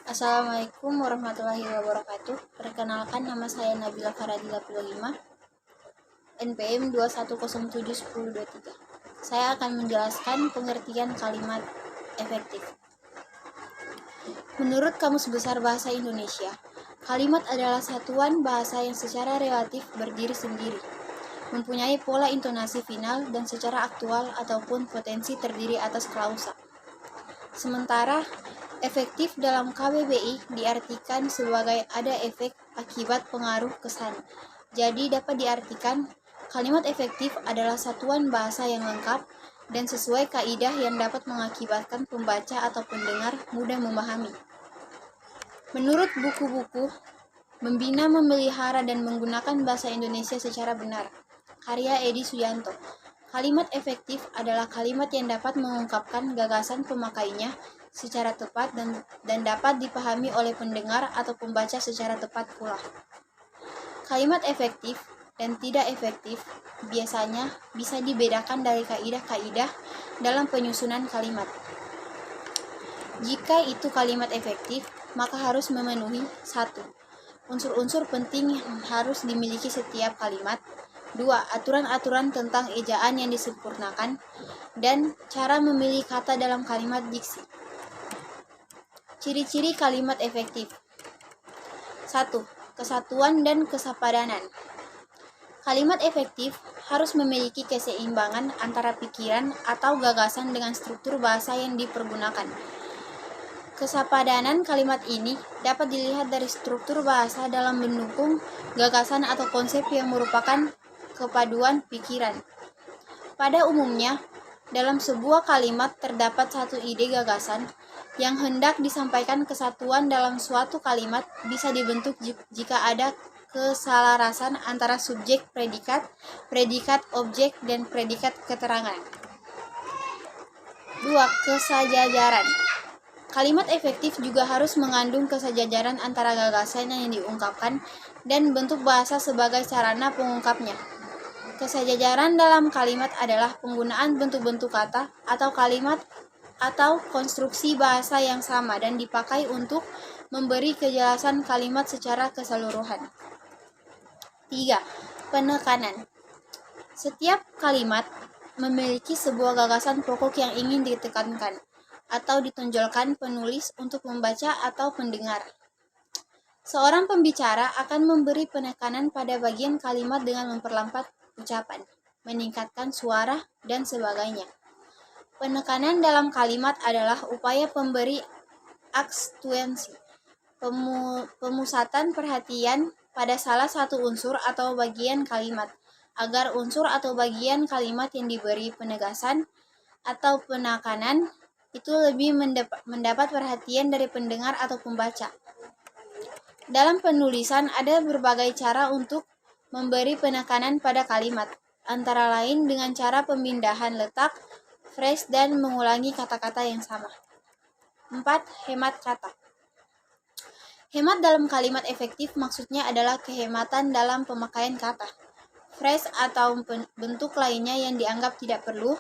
Assalamualaikum warahmatullahi wabarakatuh. Perkenalkan, nama saya Nabila Faradila 25, NPM 21071023. Saya akan menjelaskan pengertian kalimat efektif. Menurut Kamus Besar Bahasa Indonesia, kalimat adalah satuan bahasa yang secara relatif berdiri sendiri, mempunyai pola intonasi final dan secara aktual ataupun potensi terdiri atas klausa. Sementara efektif dalam KBBI diartikan sebagai ada efek akibat pengaruh kesan. Jadi dapat diartikan kalimat efektif adalah satuan bahasa yang lengkap dan sesuai kaidah yang dapat mengakibatkan pembaca atau pendengar mudah memahami. Menurut buku-buku Membina, Memelihara, dan Menggunakan Bahasa Indonesia Secara Benar, karya Edi Suyanto, kalimat efektif adalah kalimat yang dapat mengungkapkan gagasan pemakainya secara tepat dan dapat dipahami oleh pendengar atau pembaca secara tepat pula. Kalimat efektif dan tidak efektif biasanya bisa dibedakan dari kaidah-kaidah dalam penyusunan kalimat. Jika itu kalimat efektif, maka harus memenuhi 1. Unsur-unsur penting yang harus dimiliki setiap kalimat. 2. Aturan-aturan tentang ejaan yang disempurnakan dan cara memilih kata dalam kalimat diksi. Ciri-ciri kalimat efektif. 1. Kesatuan dan kesepadanan. Kalimat efektif harus memiliki keseimbangan antara pikiran atau gagasan dengan struktur bahasa yang dipergunakan. Kesepadanan kalimat ini dapat dilihat dari struktur bahasa dalam mendukung gagasan atau konsep yang merupakan kepaduan pikiran. Pada umumnya, dalam sebuah kalimat terdapat satu ide gagasan yang hendak disampaikan. Kesatuan dalam suatu kalimat bisa dibentuk jika ada keselarasan antara subjek predikat, predikat objek, dan predikat keterangan. 2. Kesejajaran. Kalimat efektif juga harus mengandung kesejajaran antara gagasan yang diungkapkan dan bentuk bahasa sebagai sarana pengungkapnya. Kesejajaran dalam kalimat adalah penggunaan bentuk-bentuk kata atau kalimat atau konstruksi bahasa yang sama dan dipakai untuk memberi kejelasan kalimat secara keseluruhan. 3. Penekanan. Setiap kalimat memiliki sebuah gagasan pokok yang ingin ditekankan atau ditonjolkan penulis untuk membaca atau pendengar. Seorang pembicara akan memberi penekanan pada bagian kalimat dengan memperlambat ucapan, meningkatkan suara, dan sebagainya. Penekanan dalam kalimat adalah upaya pemberi aksentuasi, pemusatan perhatian pada salah satu unsur atau bagian kalimat, agar unsur atau bagian kalimat yang diberi penegasan atau penekanan itu lebih mendapat perhatian dari pendengar atau pembaca. Dalam penulisan ada berbagai cara untuk memberi penekanan pada kalimat, antara lain dengan cara pemindahan letak, phrase, dan mengulangi kata-kata yang sama. 4. Hemat kata. Hemat dalam kalimat efektif maksudnya adalah kehematan dalam pemakaian kata, phrase, atau bentuk lainnya yang dianggap tidak perlu.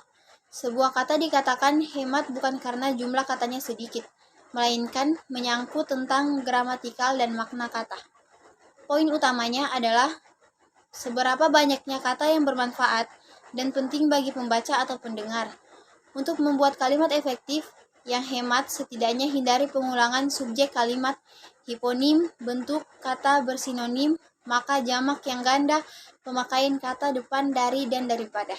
Sebuah kata dikatakan hemat bukan karena jumlah katanya sedikit, melainkan menyangkut tentang gramatikal dan makna kata. Poin utamanya adalah seberapa banyaknya kata yang bermanfaat dan penting bagi pembaca atau pendengar. Untuk membuat kalimat efektif yang hemat, setidaknya hindari pengulangan subjek kalimat, hiponim, bentuk kata bersinonim, maka jamak yang ganda, pemakaian kata depan dari dan daripada.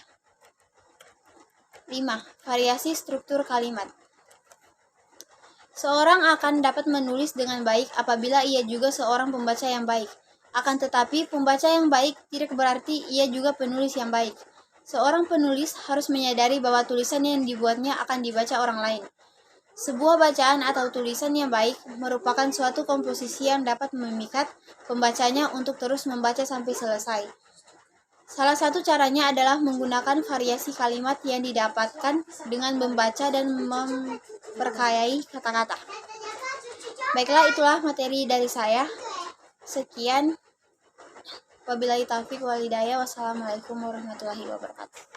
5. Variasi struktur kalimat. Seorang akan dapat menulis dengan baik apabila ia juga seorang pembaca yang baik. Akan tetapi, pembaca yang baik tidak berarti ia juga penulis yang baik. Seorang penulis harus menyadari bahwa tulisan yang dibuatnya akan dibaca orang lain. Sebuah bacaan atau tulisan yang baik merupakan suatu komposisi yang dapat memikat pembacanya untuk terus membaca sampai selesai. Salah satu caranya adalah menggunakan variasi kalimat yang didapatkan dengan membaca dan memperkayai kata-kata. Baiklah, itulah materi dari saya. Sekian. Wabillahi taufiq wal hidayah. Wassalamualaikum warahmatullahi wabarakatuh.